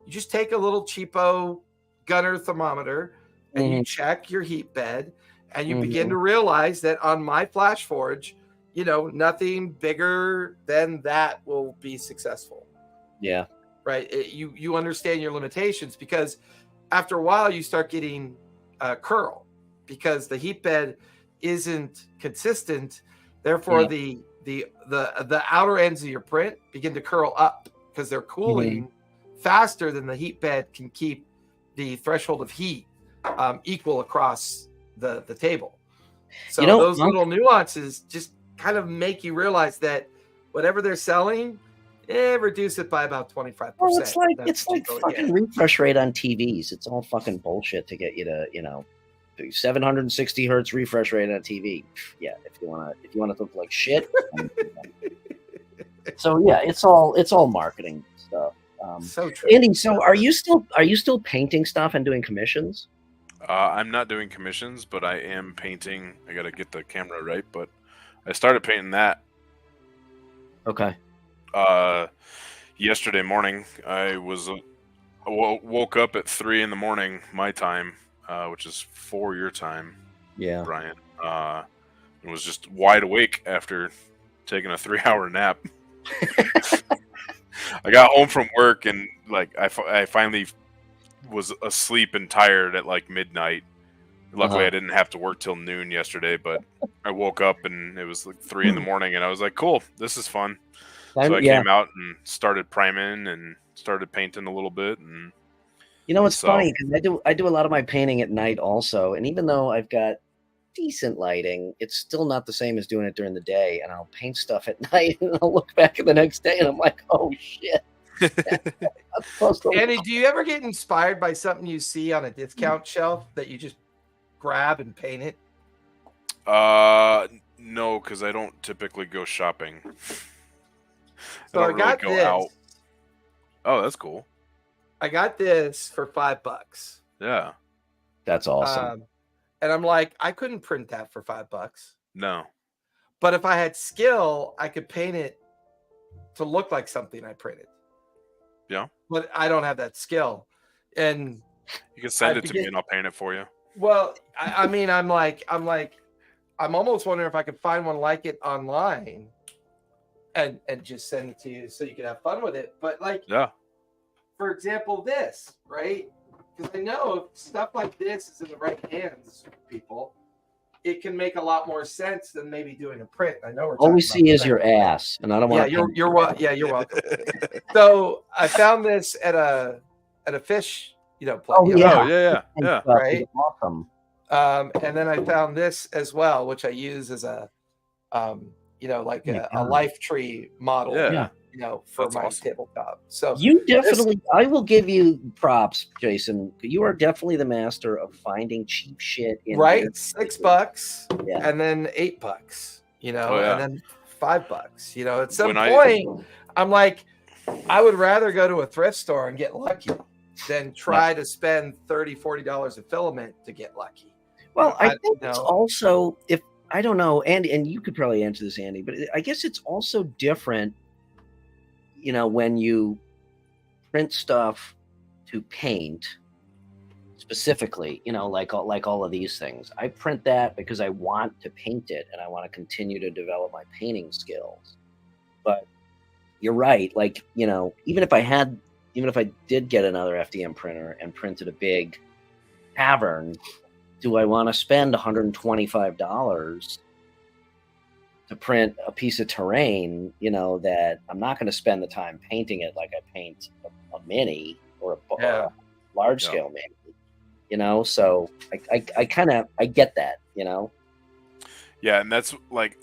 you just take a little cheapo gunner thermometer and you check your heat bed, and you begin to realize that on my FlashForge, nothing bigger than that will be successful. Yeah. Right. You understand your limitations, because after a while you start getting curl, because the heat bed isn't consistent. Therefore, the outer ends of your print begin to curl up, because they're cooling faster than the heat bed can keep the threshold of heat equal across the table. So those little nuances just kind of make you realize that whatever they're selling, reduce it by about 25%. Well, it's like fucking refresh rate on TVs. It's all fucking bullshit to get you to, 760 hertz refresh rate on a TV. Yeah, if you wanna look like shit. So yeah, it's all marketing stuff. So true. Andy, so are you still painting stuff and doing commissions? I'm not doing commissions, but I am painting. I got to get the camera right, but I started painting that. Okay. Yesterday morning, I woke up at 3 in the morning my time, which is 4 your time, Yeah. Brian. And was just wide awake after taking a 3-hour nap. I got home from work and like I finally was asleep and tired at like midnight. Luckily, I didn't have to work till noon yesterday, but I woke up and it was like 3 in the morning, and I was like, "Cool, this is fun." So I came out and started priming and started painting a little bit. And you know, it's funny because I do a lot of my painting at night also, and even though I've got decent lighting, it's still not the same as doing it during the day. And I'll paint stuff at night, and I'll look back at the next day, and I'm like, "Oh shit." Andy, do you ever get inspired by something you see on a discount shelf that you just grab and paint it? No, because I don't typically go shopping. So I got this. Out. Oh, that's cool. I got this for $5. Yeah, that's awesome. And I'm like, I couldn't print that for $5. No, but if I had skill, I could paint it to look like something I printed. Yeah, but I don't have that skill. And you can send it to me and I'll paint it for you. Well, I mean, I'm almost wondering if I could find one like it online and just send it to you so you can have fun with it. But like, yeah, for example, this, right? Because I know if stuff like this is in the right hands, people, it can make a lot more sense than maybe doing a print. I know we're all we see is your ass, and I don't want. You're welcome. So I found this at a fish, place. Oh yeah, yeah. Right, awesome. And then I found this as well, which I use as a, like a life tree model. Yeah. For That's my awesome. tabletop. So you definitely, I will give you props, Jason. You are definitely the master of finding cheap shit. Right, $6, yeah. and then $8, and then $5. At some When point, I'm like, I would rather go to a thrift store and get lucky than try to spend $30-$40 of filament to get lucky. Well, I think it's also, if I don't know, Andy, and you could probably answer this, Andy, but I guess it's also different. When you print stuff to paint specifically, like all of these things, I print that because I want to paint it and I want to continue to develop my painting skills. But you're right. Like, even if I did get another FDM printer and printed a big cavern, do I want to spend $125 to print a piece of terrain, that I'm not going to spend the time painting it like I paint a mini or a large scale mini, so I get that, Yeah, and that's like,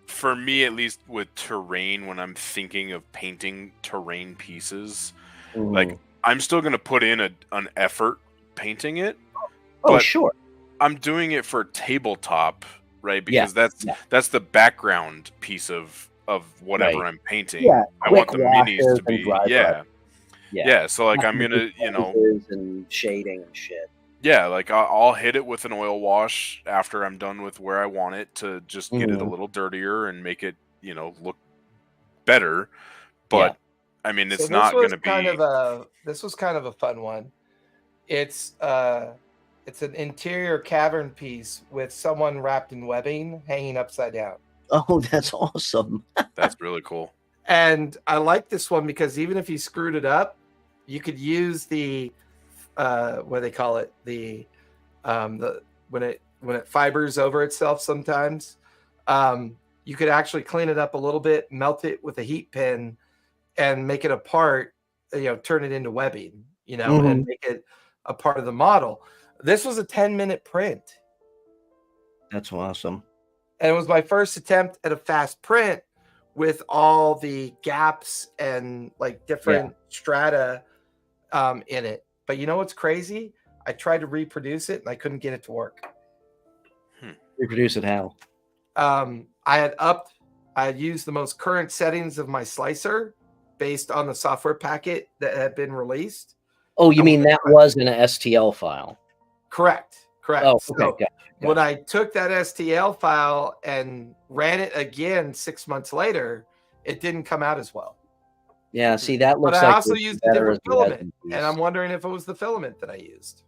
for me at least with terrain, when I'm thinking of painting terrain pieces, like I'm still going to put in an effort painting it. Oh, sure. I'm doing it for tabletop, right? Because that's the background piece of whatever I'm painting. Yeah, I want the minis to be yeah. So like I'm gonna and shading and shit. Yeah, like I'll hit it with an oil wash after I'm done with where I want it to just get it a little dirtier and make it look better. But I mean, it's not going to be. This was kind of a fun one. It's an interior cavern piece with someone wrapped in webbing hanging upside down. Oh, that's awesome. That's really cool. And I like this one because even if you screwed it up, you could use the what they call it, the when it fibers over itself sometimes, you could actually clean it up a little bit, melt it with a heat pin and make it a part, turn it into webbing, and make it a part of the model. This was a 10-minute print. That's awesome. And it was my first attempt at a fast print with all the gaps and like different strata in it. But you know what's crazy? I tried to reproduce it and I couldn't get it to work. Reproduce it how? I had used the most current settings of my slicer based on the software packet that had been released. Oh, you mean that was in an STL file? Correct. Oh, okay. So Gotcha. when I took that STL file and ran it again 6 months later, it didn't come out as well. Yeah, see, that looks But like I also it's used a better different as a resin filament, piece. and I'm wondering if it was the filament that I used.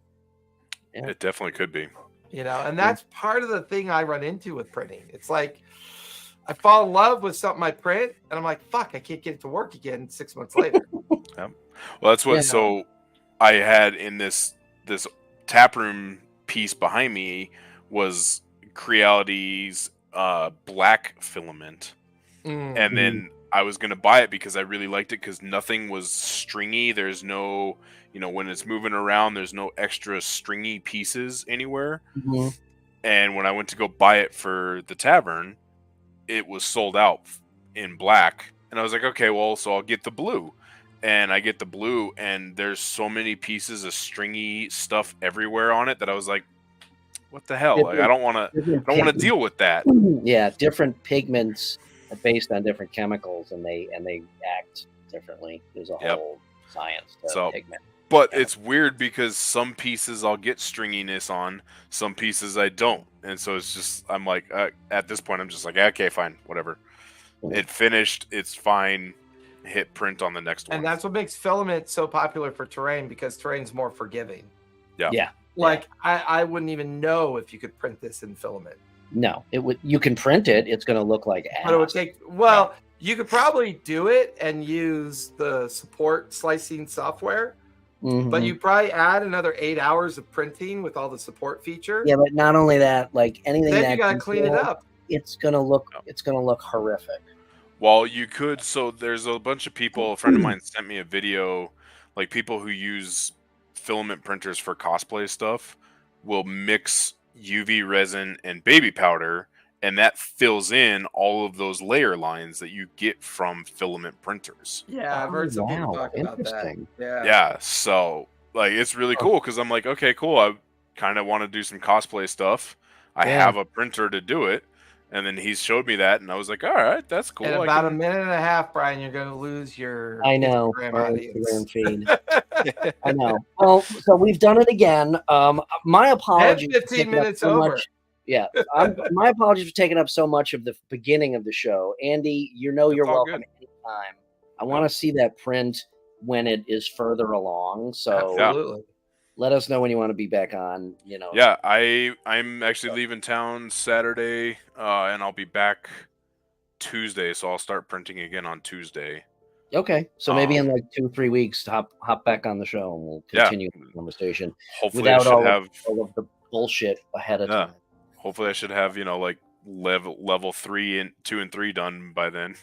Yeah. It definitely could be. You know, and that's part of the thing I run into with printing. It's like I fall in love with something I print, and I'm like, fuck, I can't get it to work again 6 months later. Well, that's what. Yeah. So I had in this taproom piece behind me was Creality's black filament, and then I was gonna buy it because I really liked it because nothing was stringy. There's no, when it's moving around, there's no extra stringy pieces anywhere. Mhm. And when I went to go buy it for the tavern, it was sold out in black, and I was like, okay, well, so I'll get the blue. And I get the blue, and there's so many pieces of stringy stuff everywhere on it that I was like, "What the hell? Like, I don't want to deal with that." Yeah, different pigments are based on different chemicals, and they act differently. There's a whole science to pigment. But it's weird because some pieces I'll get stringiness on, some pieces I don't, and so it's just I'm like, at this point, I'm just like, okay, fine, whatever. It finished. It's fine. Hit print on the next one. And that's what makes filament so popular for terrain, because terrain's more forgiving. Yeah. Like I wouldn't even know if you could print this in filament. No, it would. You can print it. It's going to look like ass. But it would take. You could probably do it and use the support slicing software. Mhm. But you probably add another 8 hours of printing with all the support feature. Yeah, but not only that, like anything Then that you gotta clean it up. It's gonna look horrific. Well, you could. So there's a bunch of people. A friend of mine sent me a video, like people who use filament printers for cosplay stuff will mix UV resin and baby powder, and that fills in all of those layer lines that you get from filament printers. Yeah, I've heard some people talk about that. Interesting. Yeah. So like it's really cool because I'm like, okay, cool. I kind of want to do some cosplay stuff. I have a printer to do it. And then he showed me that, and I was like, all right, that's cool. In about a minute and a half, Brian, you're going to lose your Instagram audience. Feed. I know. Well, so we've done it again. My apologies. 15 minutes over. Yeah. My apologies for taking up so much of the beginning of the show. Andy, you're welcome anytime. I want to see that print when it is further along. So absolutely. Let us know when you want to be back on, Yeah, I'm actually leaving town Saturday, and I'll be back Tuesday, so I'll start printing again on Tuesday. Okay, so maybe in like 2-3 weeks, hop back on the show, and we'll continue the conversation. Hopefully, without I should have all of the bullshit ahead of time. Hopefully, I should have like level 3 and 2 and 3 done by then.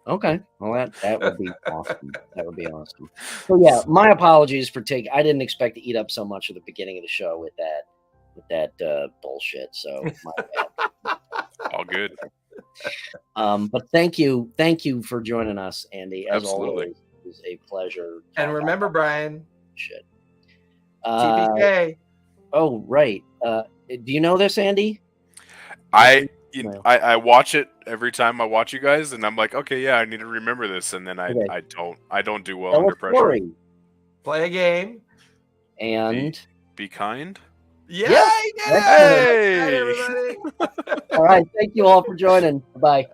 Okay, well that would be awesome. That would be awesome. So yeah, my apologies for I didn't expect to eat up so much at the beginning of the show with that bullshit. So my bad. All good. But thank you for joining us, Andy. As Absolutely. always, it was a pleasure. And remember, Brian, shit. TBK. Oh right. Do you know this, Andy? I watch it every time I watch you guys, and I'm like, okay, yeah, I need to remember this, and then I don't do well under pressure. Story. Play a game and be kind. Yeah, hey! everybody. All right, thank you all for joining. Bye.